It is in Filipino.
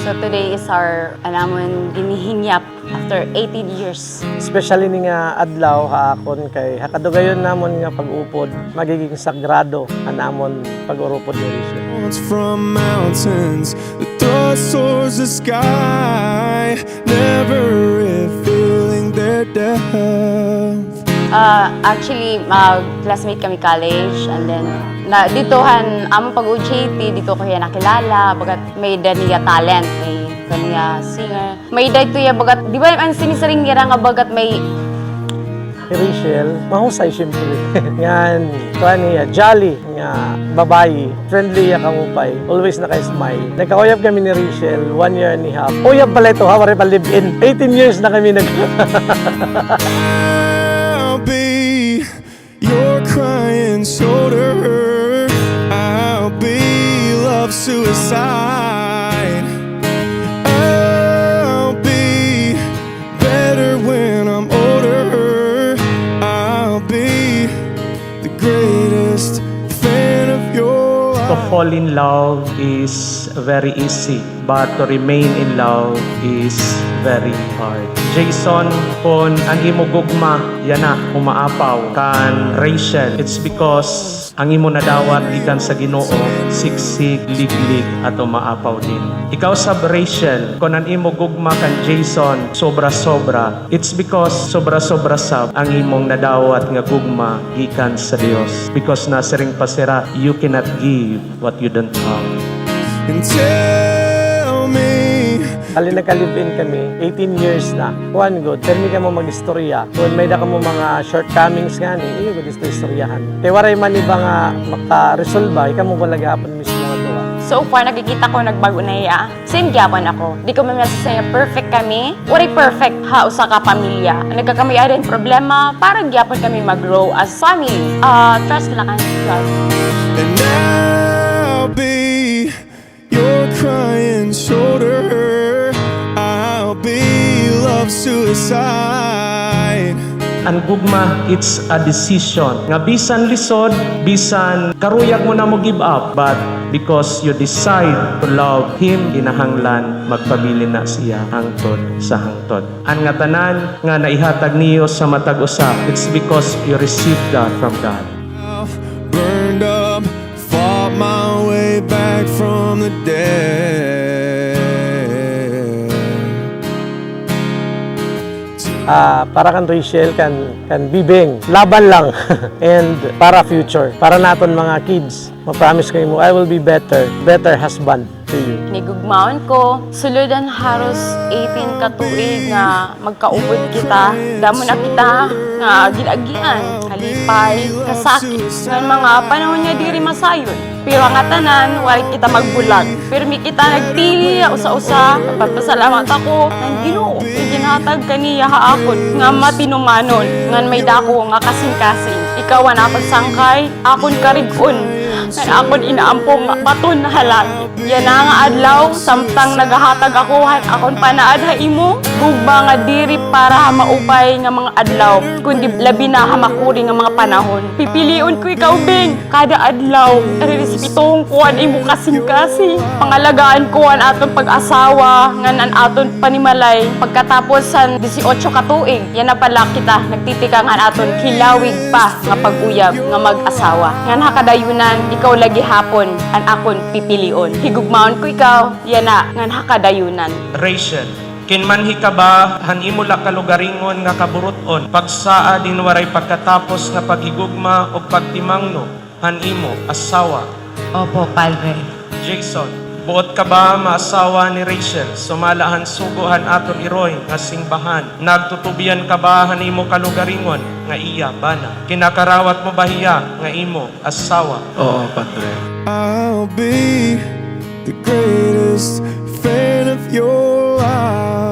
So today is our anamon ginihingyap after 18 years. Especially ni nga adlaw haakon kay hakadugayon namon nga pag-upod magiging sagrado anamon pag-urupod ni Rachel. From mountains that thrust towards the sky, never revealing their depth. Actually, classmate kami college and then ditohan among pag-UJT, dito ko yan nakilala, bagat may niya talent, may kanya singer. May to ya bagat, di ba ang sinisaring nga bagat may Si Rachel, mahusay siyempre. Yan, kuha niya, jolly nga babae, friendly ya kamupay, always naka-smile. Nagkakuyab kami ni Rachel, 1 year and a half. Uyab pala ito, hawari pa live-in. 18 years na kami I'll be your crying shoulder. I'll be love suicide. I'll be better when I'm older. I'll be the greatest fan of your To fall in love is very easy, but to remain in love is very hard. Jason, kung ang imo gugma, yan na, umaapaw. Kan Rachel, it's because ang imo nadawat gikan sa Ginoo, siksik, liglig, at umaapaw din. Ikaw sab Rachel, kung ang imo gugma kan Jason, sobra-sobra, it's because sobra-sobra sab ang imong nadawat nga gugma gikan sa Dios. Because nasiring pasira, you cannot give what you don't have. And tell me Kali nagka-live-in kami, 18 years na. One good, permi ka mo mag-istorya. Kung may da ka mo mga shortcomings nga ni, iyo ko gusto istoryahan. Kaya waray man iba nga maka-resolve, ikaw mo balagapon mismo nga doa. so far nakikita ko nagbago na iya. Same gyapon ako. Di ko masasaya perfect kami. Waray perfect ha usa ka pamilya. Nagkakamaya din problema, parang gyapon kami mag-grow as family. Trust lang ang trust. and I'll be your crying shoulder. I'll be love suicide. Ang gugma, it's a decision. Nga bisan lisod, bisan karuyag mo na mo give up, but because you decide to love Him, kinahanglan magpabili na siya hangtod sa hangtod. Ang nga tanan nga naihatag niyo sa matag usa, it's because you received that from God. Burned up, fought my way back from the dead. Para kan Rachel, kan bibeng, laban lang. And para future, para naton mga kids, ma-promise ko mo, I will be better husband to you. Nigugmaon ko, suludan haros 18 katuig nga magkaubod kita. Damo na kita nga ginagian, kalipay, kasakit. Nga mga panahon niya diri masayon. Pero ang atanan, wala kita magbulag. Pero mi kita nagtili, usa-usa. Pagpasalamat ako ng Ginoo. Ginhatag kaniya haakon nga matinumanon. Ngan may dako nga kasing-kasing. Ikaw ang napagsangkay, akon karigon. Ngan akon inaampong baton na halagi. Yan na nga adlaw, samtang nagahatag akuhan, akon panaad ha imo. Gugba nga diri para maupay nga mga adlaw. Kundi labi na hamakuri nga mga panahon. Pipiliun ko ikaw, Bing. Kada adlaw, resipitong kuhan imo kasing-kasing. Pangalagaan kuhan aton pag-asawa, ngan aton panimalay. Pagkatapos san 18 katuig, yan na pala kita nagtitika ngan aton hilawig pa nga pag-uyab nga mag-asawa. Ngan hakadayunan, ikaw lagi hapon, an akon pipilion. Higugmaon ko ikaw, yan na, ngan hakadayunan. Rachel, Kinmanhi ka ba, hanimo la kalugaringon nga kaburuton, pagsaa din waray pagkatapos nga paghigugma o pagtimangno, hanimo asawa. Opo, Padre. Jason, buot ka ba maasawa ni Rachel, sumalahan suguhan aton iroy nga singbahan, nagtutubian ka ba hanimo kalugaringon nga iya bana, kinakarawat mo ba hiya nga imo asawa? Oo, Padre. I'll be the greatest fan of your life.